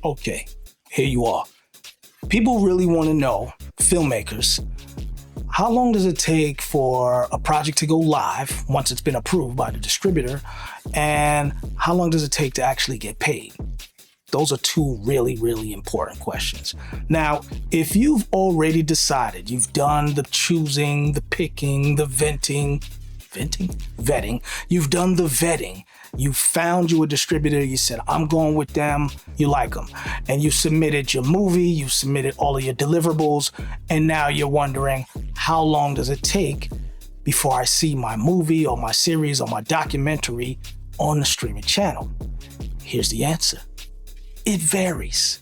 Okay, here you are. People really want to know, filmmakers, how long does it take for a project to go live once it's been approved by the distributor? And how long does it take to actually get paid? Those are two really, really important questions. Now, if you've already decided, you've done the choosing, the picking, the vetting, you've done the vetting, you found you a distributor, you said, I'm going with them, you like them, and you submitted your movie, you submitted all of your deliverables, and now you're wondering, how long does it take before I see my movie or my series or my documentary on the streaming channel? Here's the answer. It varies.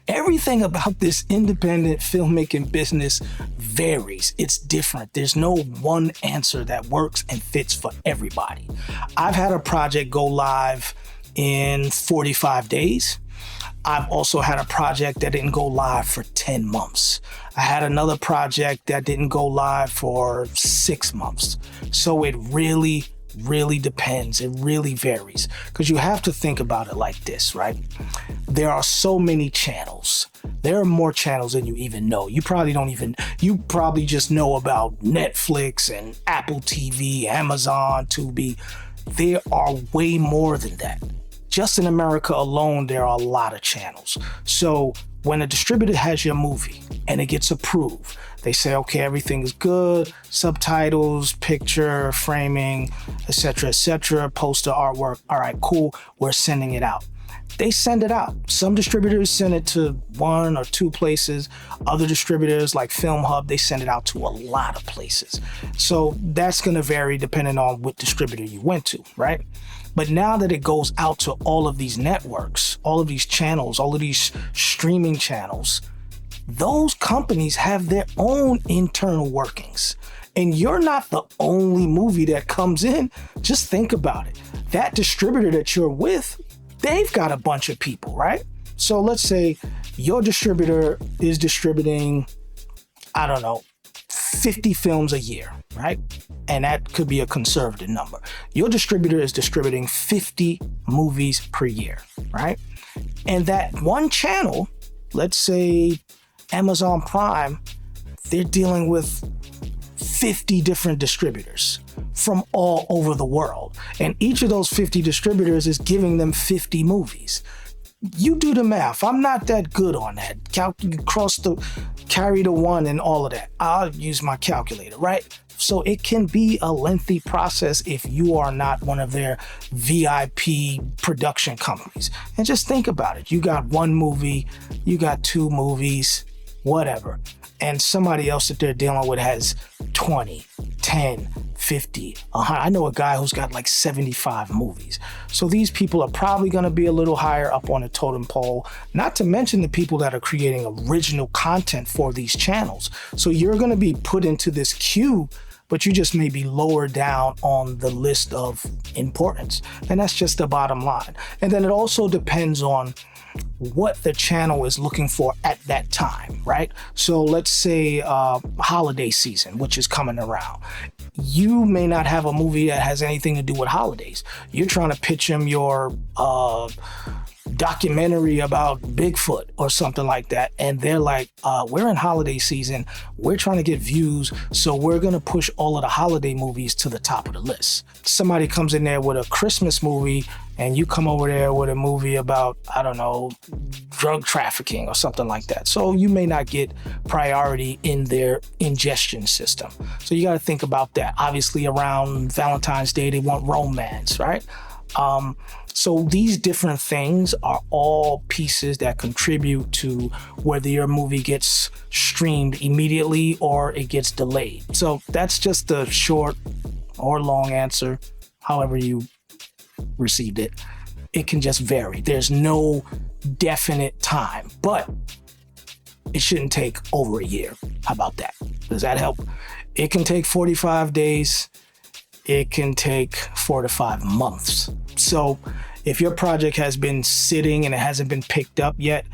Everything about this independent filmmaking business varies. It's different. There's no one answer that works and fits for everybody. I've had a project go live in 45 days. I've also had a project that didn't go live for 10 months. I had another project that didn't go live for 6 months. So it really depends. It really varies, because you have to think about it like this, right? There are so many channels. There are more channels than you even know. You probably just know about Netflix and Apple TV, Amazon, Tubi. There are way more than that. Just in America alone, there are a lot of channels. So when a distributor has your movie and it gets approved, they say, okay, everything is good, subtitles, picture, framing, etc., poster, artwork. All right, cool, we're sending it out. They send it out. Some distributors send it to 1 or 2 places. Other distributors like Film Hub, they send it out to a lot of places. So that's gonna vary depending on what distributor you went to, right? But now that it goes out to all of these networks, all of these channels, all of these streaming channels, those companies have their own internal workings. And you're not the only movie that comes in. Just think about it. That distributor that you're with, they've got a bunch of people, right? So let's say your distributor is distributing, 50 films a year, right? And that could be a conservative number. Your distributor is distributing 50 movies per year, right? And that one channel, let's say Amazon Prime, they're dealing with 50 different distributors from all over the world. And each of those 50 distributors is giving them 50 movies. You do the math. I'm not that good on that. Carry the one and all of that. I'll use my calculator, right? So it can be a lengthy process if you are not one of their VIP production companies. And just think about it. You got 1 movie, you got 2 movies, whatever. And somebody else that they're dealing with has 20, 10, 50, 100. I know a guy who's got like 75 movies. So these people are probably going to be a little higher up on the totem pole, not to mention the people that are creating original content for these channels. So you're going to be put into this queue, but you just may be lower down on the list of importance. And that's just the bottom line. And then it also depends on what the channel is looking for at that time, right? So let's say holiday season, which is coming around. You may not have a movie that has anything to do with holidays. You're trying to pitch them your documentary about Bigfoot or something like that. And they're like, we're in holiday season. We're trying to get views. So we're going to push all of the holiday movies to the top of the list. Somebody comes in there with a Christmas movie and you come over there with a movie about, drug trafficking or something like that. So you may not get priority in their ingestion system. So you got to think about that. Obviously around Valentine's Day, they want romance, right? So these different things are all pieces that contribute to whether your movie gets streamed immediately or it gets delayed. So that's just the short or long answer, however you received it. It can just vary. There's no definite time, but it shouldn't take over a year. How about that? Does that help? It can take 45 days. It can take 4 to 5 months. So if your project has been sitting and it hasn't been picked up yet,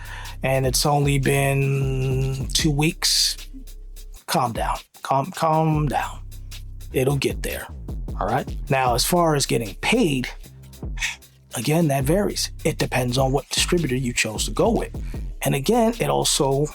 and it's only been 2 weeks, calm down. Calm down. It'll get there. All right. Now, as far as getting paid, Again, that varies. It depends on what distributor you chose to go with. And again, it also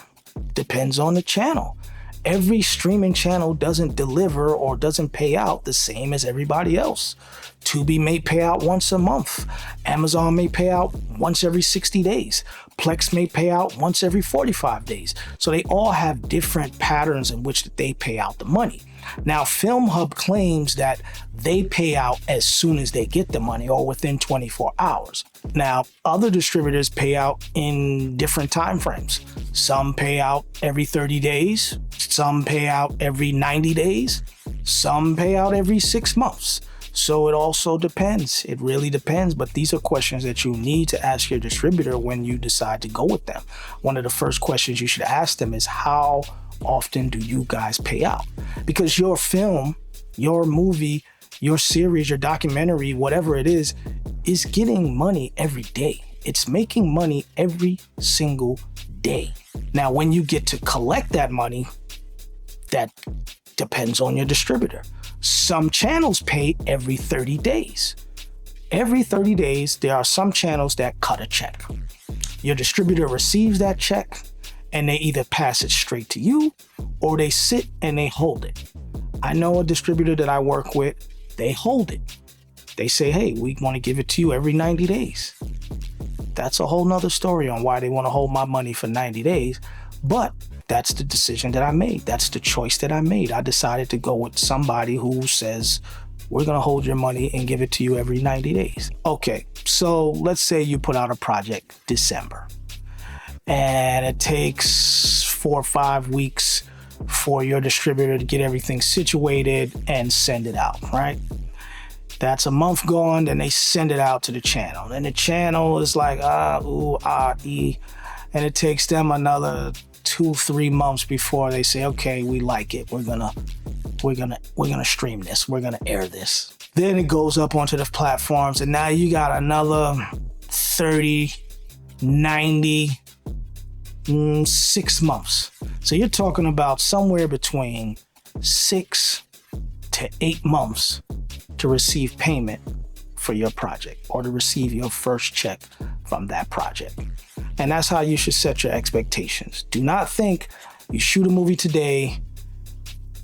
depends on the channel. Every streaming channel doesn't deliver or doesn't pay out the same as everybody else. Tubi may pay out once a month. Amazon may pay out once every 60 days. Plex may pay out once every 45 days. So they all have different patterns in which they pay out the money. Now, Film Hub claims that they pay out as soon as they get the money or within 24 hours. Now, other distributors pay out in different time frames. Some pay out every 30 days. Some pay out every 90 days. Some pay out every 6 months. So it also depends. It really depends. But these are questions that you need to ask your distributor when you decide to go with them. One of the first questions you should ask them is, how often do you guys pay out? Because your film, your movie, your series, your documentary, whatever it is getting money every day. It's making money every single day. Now, when you get to collect that money, that depends on your distributor. Some channels pay every 30 days. Every 30 days, there are some channels that cut a check. Your distributor receives that check and they either pass it straight to you or they sit and they hold it. I know a distributor that I work with, they hold it. They say, hey, we want to give it to you every 90 days. That's a whole nother story on why they want to hold my money for 90 days. But that's the decision that I made. That's the choice that I made. I decided to go with somebody who says, we're going to hold your money and give it to you every 90 days. Okay, so let's say you put out a project December and it takes 4 or 5 weeks for your distributor to get everything situated and send it out, right? That's a month gone, then they send it out to the channel. And the channel is like, and it takes them another 2-3 months before they say, okay, we like it. We're gonna stream this. We're gonna air this. Then it goes up onto the platforms, and now you got another 30, 90, 6 months. So you're talking about somewhere between 6 to 8 months to receive payment for your project or to receive your first check from that project. And that's how you should set your expectations. Do not think you shoot a movie today,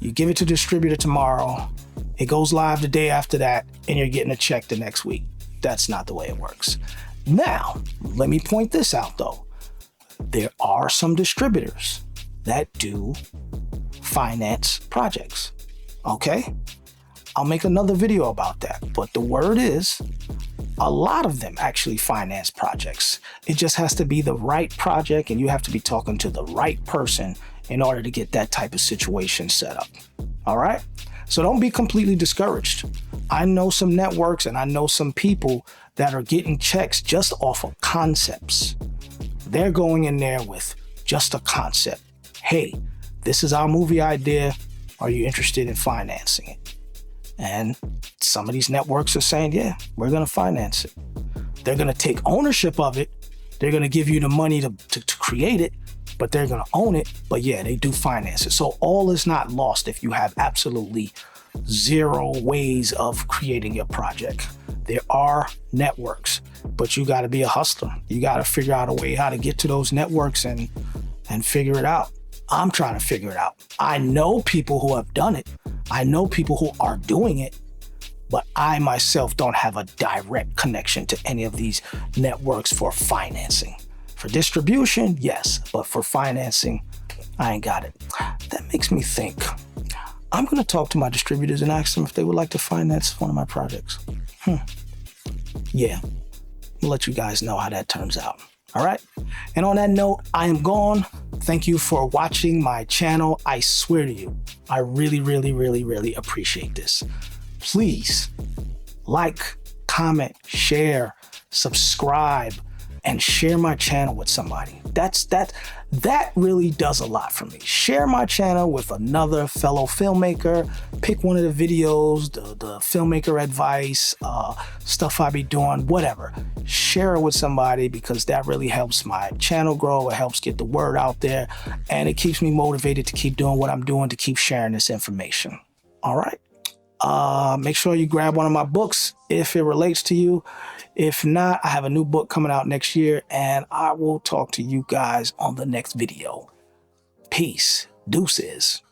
you give it to distributor tomorrow, it goes live the day after that, and you're getting a check the next week. That's not the way it works. Now, let me point this out though. There are some distributors that do finance projects, okay? I'll make another video about that. But the word is, a lot of them actually finance projects. It just has to be the right project, and you have to be talking to the right person in order to get that type of situation set up. All right? So don't be completely discouraged. I know some networks and I know some people that are getting checks just off of concepts. They're going in there with just a concept. Hey, this is our movie idea. Are you interested in financing it? And some of these networks are saying, yeah, we're going to finance it. They're going to take ownership of it. They're going to give you the money to create it, but they're going to own it. But yeah, they do finance it. So all is not lost if you have absolutely zero ways of creating your project. There are networks, but you got to be a hustler. You got to figure out a way how to get to those networks and figure it out. I'm trying to figure it out. I know people who have done it. I know people who are doing it, but I myself don't have a direct connection to any of these networks for financing. For distribution, yes, but for financing, I ain't got it. That makes me think. I'm going to talk to my distributors and ask them if they would like to finance one of my projects. Yeah, I'll let you guys know how that turns out. All right. And on that note, I am gone. Thank you for watching my channel. I swear to you, I really, really, really, really appreciate this. Please like, comment, share, subscribe, and share my channel with somebody. That really does a lot for me. Share my channel with another fellow filmmaker. Pick one of the videos, the filmmaker advice, stuff I be doing, whatever. Share it with somebody because that really helps my channel grow. It helps get the word out there, and it keeps me motivated to keep doing what I'm doing, to keep sharing this information. All right. Make sure you grab one of my books if it relates to you. If not, I have a new book coming out next year, and I will talk to you guys on the next video. Peace. Deuces.